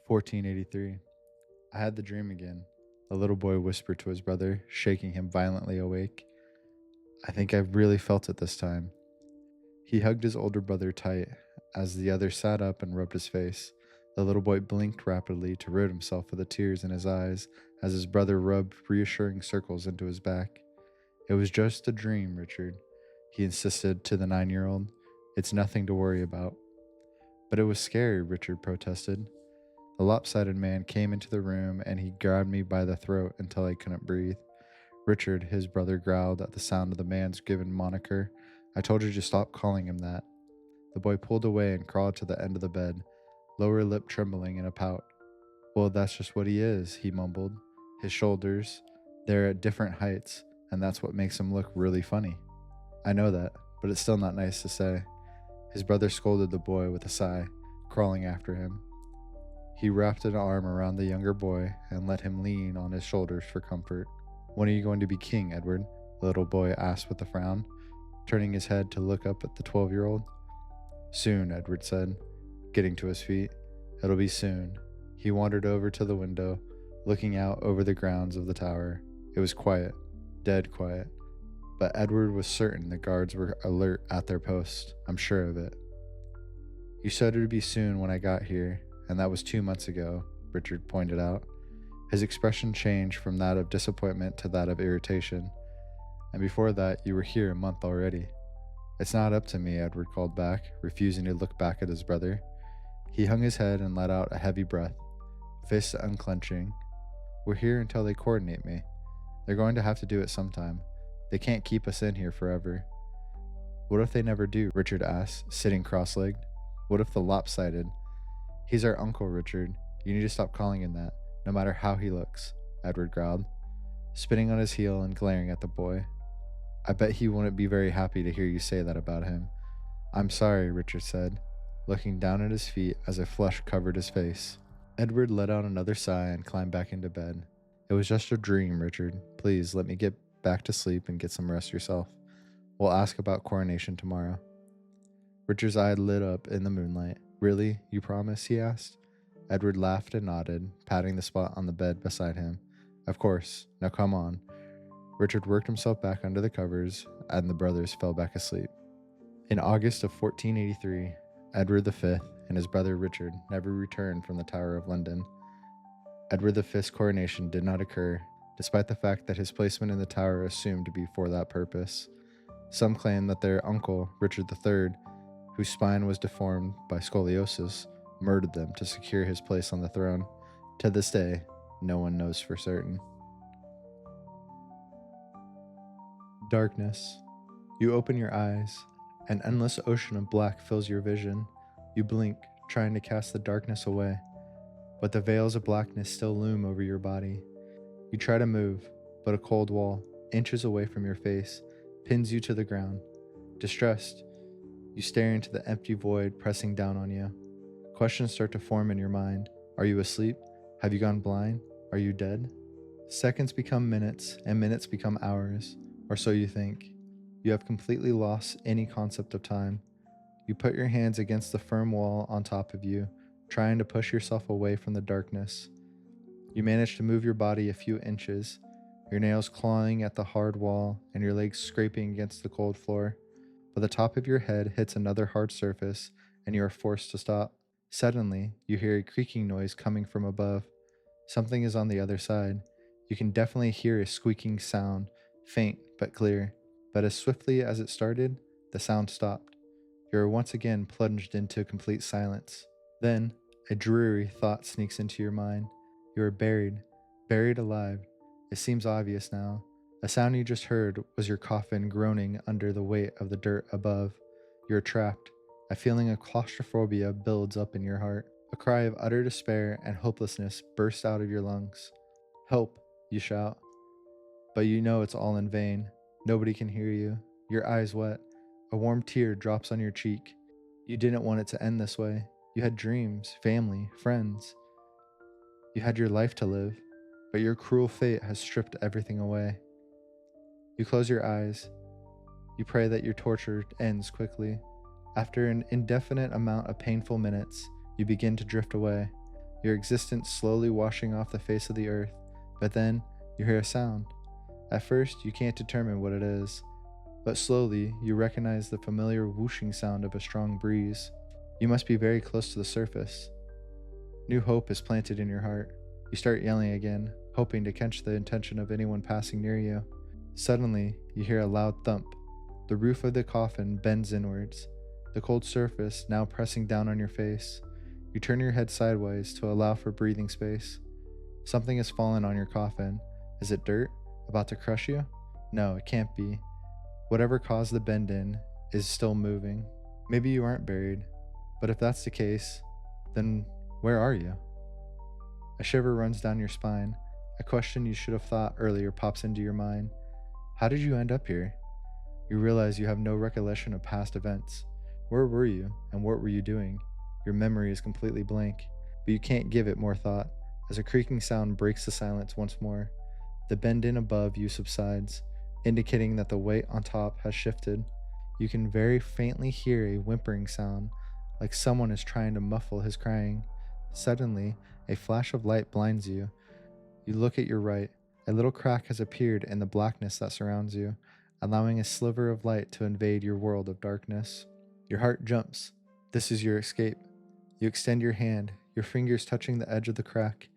1483. I had the dream again. The little boy whispered to his brother, shaking him violently awake. I think I really felt it this time. He hugged his older brother tight as the other sat up and rubbed his face. The little boy blinked rapidly to rid himself of the tears in his eyes as his brother rubbed reassuring circles into his back. It was just a dream, Richard, he insisted to the 9-year-old. It's nothing to worry about. But it was scary, Richard protested. The lopsided man came into the room and he grabbed me by the throat until I couldn't breathe. Richard, his brother growled at the sound of the man's given moniker. I told you to stop calling him that. The boy pulled away and crawled to the end of the bed, lower lip trembling in a pout. Well, that's just what he is, he mumbled. His shoulders, they're at different heights, and that's what makes him look really funny. I know that, but it's still not nice to say. His brother scolded the boy with a sigh, crawling after him. He wrapped an arm around the younger boy and let him lean on his shoulders for comfort. When are you going to be king, Edward? The little boy asked with a frown, turning his head to look up at the 12-year-old. Soon, Edward said, getting to his feet. It'll be soon. He wandered over to the window, looking out over the grounds of the tower. It was quiet, dead quiet, but Edward was certain the guards were alert at their post. I'm sure of it. You said it would be soon when I got here, and that was 2 months ago, Richard pointed out. His expression changed from that of disappointment to that of irritation. And before that, you were here a month already. It's not up to me, Edward called back, refusing to look back at his brother. He hung his head and let out a heavy breath, fists unclenching. We're here until they coordinate me. They're going to have to do it sometime. They can't keep us in here forever. What if they never do? Richard asked, sitting cross-legged. What if the lopsided? He's our uncle, Richard. You need to stop calling him that, no matter how he looks, Edward growled, spinning on his heel and glaring at the boy. I bet he wouldn't be very happy to hear you say that about him. I'm sorry, Richard said, looking down at his feet as a flush covered his face. Edward let out another sigh and climbed back into bed. It was just a dream, Richard. Please let me get back to sleep and get some rest yourself. We'll ask about coronation tomorrow. Richard's eye lit up in the moonlight. Really? You promise? He asked. Edward laughed and nodded, patting the spot on the bed beside him. Of course. Now come on. Richard worked himself back under the covers, and the brothers fell back asleep. In August of 1483, Edward V and his brother Richard never returned from the Tower of London. Edward V's coronation did not occur, despite the fact that his placement in the tower assumed to be for that purpose. Some claim that their uncle, Richard III, whose spine was deformed by scoliosis, murdered them to secure his place on the throne. To this day, no one knows for certain. Darkness. You open your eyes. An endless ocean of black fills your vision. You blink, trying to cast the darkness away. But the veils of blackness still loom over your body. You try to move, but a cold wall, inches away from your face, pins you to the ground. Distressed, you stare into the empty void pressing down on you. Questions start to form in your mind. Are you asleep? Have you gone blind? Are you dead? Seconds become minutes, and minutes become hours, or so you think. You have completely lost any concept of time. You put your hands against the firm wall on top of you, trying to push yourself away from the darkness. You manage to move your body a few inches, your nails clawing at the hard wall and your legs scraping against the cold floor. But the top of your head hits another hard surface, and you are forced to stop. Suddenly, you hear a creaking noise coming from above. Something is on the other side. You can definitely hear a squeaking sound, faint but clear. But as swiftly as it started, the sound stopped. You are once again plunged into complete silence. Then, a dreary thought sneaks into your mind. You are buried alive. It seems obvious now. The sound you just heard was your coffin groaning under the weight of the dirt above. You are trapped. A feeling of claustrophobia builds up in your heart. A cry of utter despair and hopelessness bursts out of your lungs. Help, you shout. But you know it's all in vain. Nobody can hear you. Your eyes wet. A warm tear drops on your cheek. You didn't want it to end this way. You had dreams, family, friends. You had your life to live, but your cruel fate has stripped everything away. You close your eyes. You pray that your torture ends quickly. After an indefinite amount of painful minutes, you begin to drift away. your existence slowly washing off the face of the earth, but then you hear a sound. At first, you can't determine what it is, but slowly you recognize the familiar whooshing sound of a strong breeze. You must be very close to the surface. New hope is planted in your heart. You start yelling again, hoping to catch the attention of anyone passing near you. Suddenly, you hear a loud thump. The roof of the coffin bends inwards, the cold surface now pressing down on your face. You turn your head sideways to allow for breathing space. Something has fallen on your coffin. Is it dirt, about to crush you? No, it can't be. Whatever caused the bend in is still moving. Maybe you aren't buried, but if that's the case, then where are you? A shiver runs down your spine. A question you should have thought earlier pops into your mind. How did you end up here? You realize you have no recollection of past events. Where were you, and what were you doing? Your memory is completely blank, but you can't give it more thought, as a creaking sound breaks the silence once more. The bend in above you subsides, indicating that the weight on top has shifted. You can very faintly hear a whimpering sound, like someone is trying to muffle his crying. Suddenly, a flash of light blinds you. You look at your right. A little crack has appeared in the blackness that surrounds you, allowing a sliver of light to invade your world of darkness. Your heart jumps. This is your escape. You extend your hand, your fingers touching the edge of the crack.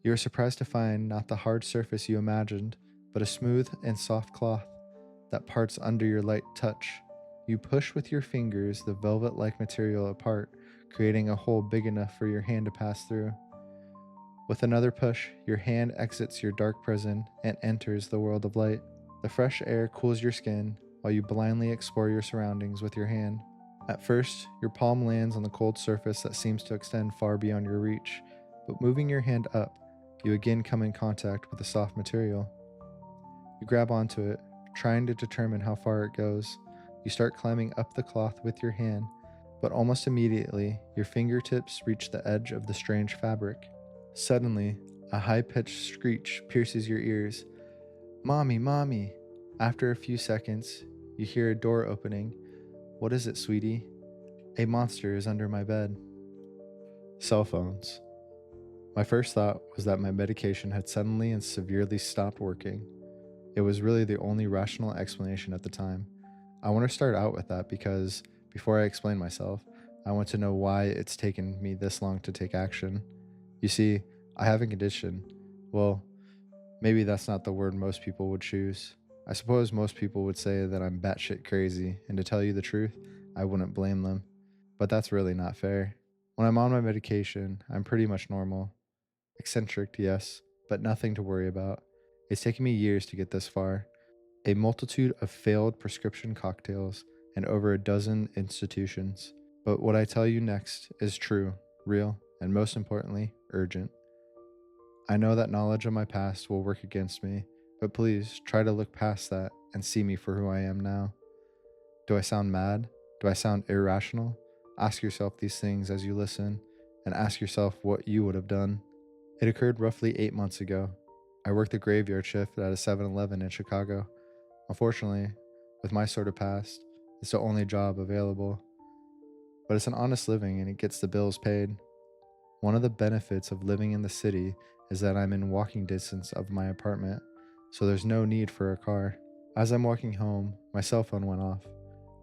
You are surprised to find not the hard surface you imagined, but a smooth and soft cloth that parts under your light touch. You push with your fingers the velvet-like material apart, creating a hole big enough for your hand to pass through. With another push, your hand exits your dark prison and enters the world of light. The fresh air cools your skin while you blindly explore your surroundings with your hand. At first, your palm lands on the cold surface that seems to extend far beyond your reach, but moving your hand up, you again come in contact with the soft material. You grab onto it, trying to determine how far it goes. You start climbing up the cloth with your hand, but almost immediately, your fingertips reach the edge of the strange fabric. Suddenly, a high-pitched screech pierces your ears. Mommy, Mommy! After a few seconds, you hear a door opening. What is it, sweetie? A monster is under my bed. Cell phones. My first thought was that my medication had suddenly and severely stopped working. It was really the only rational explanation at the time. I want to start out with that because, before I explain myself, I want to know why it's taken me this long to take action. You see, I have a condition. Well, maybe that's not the word most people would choose. I suppose most people would say that I'm batshit crazy, and to tell you the truth, I wouldn't blame them. But that's really not fair. When I'm on my medication, I'm pretty much normal. Eccentric, yes, but nothing to worry about. It's taken me years to get this far. A multitude of failed prescription cocktails and over a dozen institutions. But what I tell you next is true, real, and most importantly, urgent. I know that knowledge of my past will work against me, but please try to look past that and see me for who I am now. Do I sound mad? Do I sound irrational? Ask yourself these things as you listen, and ask yourself what you would have done. It occurred roughly 8 months ago. I worked the graveyard shift at a 7-Eleven in Chicago. Unfortunately, with my sort of past, it's the only job available. But it's an honest living and it gets the bills paid. One of the benefits of living in the city is that I'm in walking distance of my apartment, so there's no need for a car. As I'm walking home, my cell phone went off.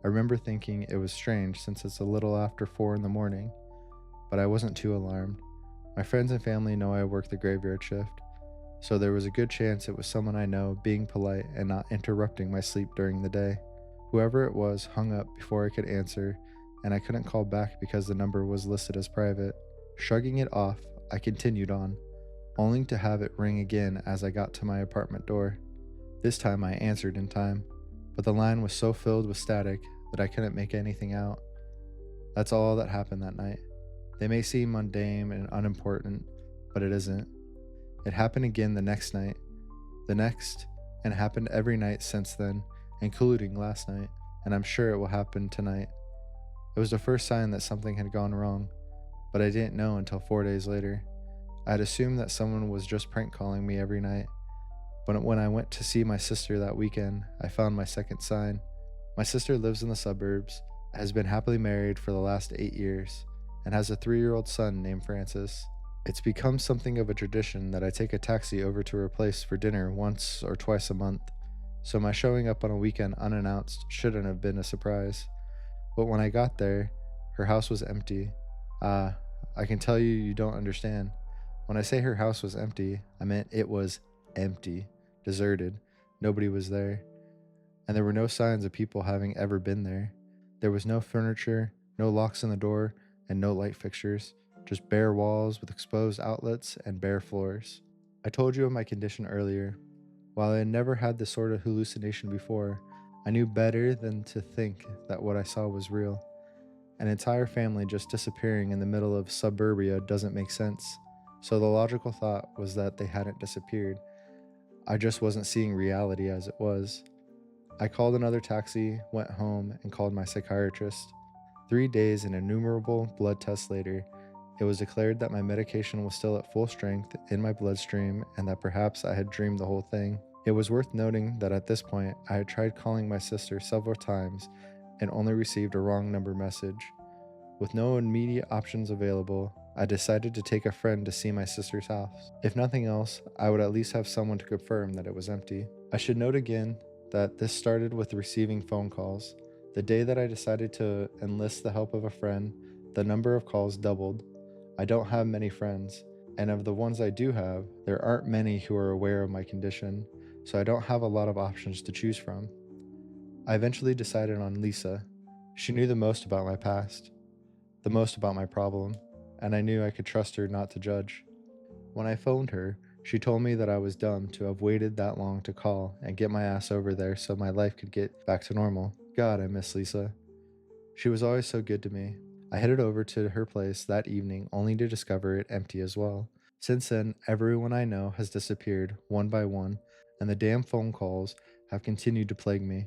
I remember thinking it was strange since it's a little after 4 in the morning, but I wasn't too alarmed. My friends and family know I work the graveyard shift, so there was a good chance it was someone I know being polite and not interrupting my sleep during the day. Whoever it was hung up before I could answer, and I couldn't call back because the number was listed as private. Shrugging it off, I continued on, only to have it ring again as I got to my apartment door. This time I answered in time, but the line was so filled with static that I couldn't make anything out. That's all that happened that night. They may seem mundane and unimportant, but it isn't. It happened again the next night, the next, and it happened every night since then, including last night, and I'm sure it will happen tonight. It was the first sign that something had gone wrong, but I didn't know until 4 days later. I had assumed that someone was just prank calling me every night, but when I went to see my sister that weekend, I found my second sign. My sister lives in the suburbs, has been happily married for the last 8 years, and has a 3-year-old son named Francis. It's become something of a tradition that I take a taxi over to her place for dinner once or twice a month, so my showing up on a weekend unannounced shouldn't have been a surprise. But when I got there, her house was empty. Ah, I can tell you don't understand. When I say her house was empty, I meant it was empty, deserted. Nobody was there, and there were no signs of people having ever been there. There was no furniture, no locks on the door, and no light fixtures, just bare walls with exposed outlets and bare floors. I told you of my condition earlier. While I had never had this sort of hallucination before, I knew better than to think that what I saw was real. An entire family just disappearing in the middle of suburbia doesn't make sense, so the logical thought was that they hadn't disappeared. I just wasn't seeing reality as it was. I called another taxi, went home, and called my psychiatrist. 3 days and innumerable blood tests later, it was declared that my medication was still at full strength in my bloodstream and that perhaps I had dreamed the whole thing. It was worth noting that at this point, I had tried calling my sister several times and only received a wrong number message. With no immediate options available, I decided to take a friend to see my sister's house. If nothing else, I would at least have someone to confirm that it was empty. I should note again that this started with receiving phone calls. The day that I decided to enlist the help of a friend, the number of calls doubled. I don't have many friends, and of the ones I do have, there aren't many who are aware of my condition, so I don't have a lot of options to choose from. I eventually decided on Lisa. She knew the most about my past, the most about my problem, and I knew I could trust her not to judge. When I phoned her, she told me that I was dumb to have waited that long to call and get my ass over there so my life could get back to normal. God, I miss Lisa. She was always so good to me. I headed over to her place that evening only to discover it empty as well. Since then, everyone I know has disappeared one by one, and the damn phone calls have continued to plague me.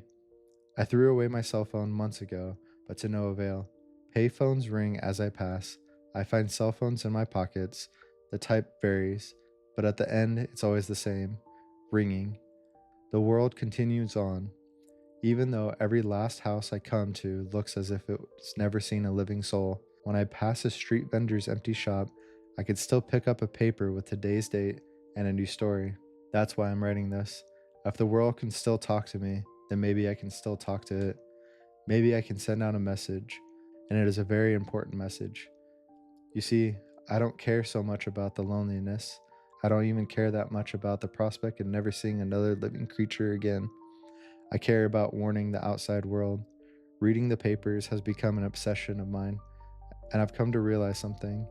I threw away my cell phone months ago, but to no avail. Payphones ring as I pass. I find cell phones in my pockets. The type varies, but at the end, it's always the same ringing. The world continues on, even though every last house I come to looks as if it's never seen a living soul. When I pass a street vendor's empty shop, I could still pick up a paper with today's date and a new story. That's why I'm writing this. If the world can still talk to me, then maybe I can still talk to it. Maybe I can send out a message, and it is a very important message. You see, I don't care so much about the loneliness. I don't even care that much about the prospect of never seeing another living creature again. I care about warning the outside world. Reading the papers has become an obsession of mine, and I've come to realize something.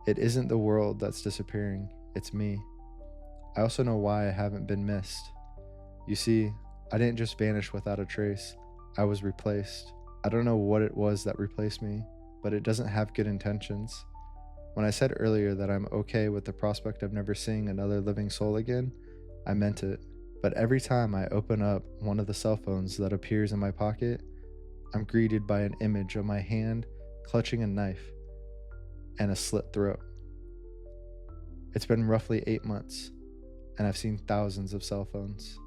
It isn't the world that's disappearing, it's me. I also know why I haven't been missed. You see, I didn't just vanish without a trace. I was replaced. I don't know what it was that replaced me, but it doesn't have good intentions. When I said earlier that I'm okay with the prospect of never seeing another living soul again, I meant it. But every time I open up one of the cell phones that appears in my pocket, I'm greeted by an image of my hand clutching a knife and a slit throat. It's been roughly 8 months, and I've seen thousands of cell phones.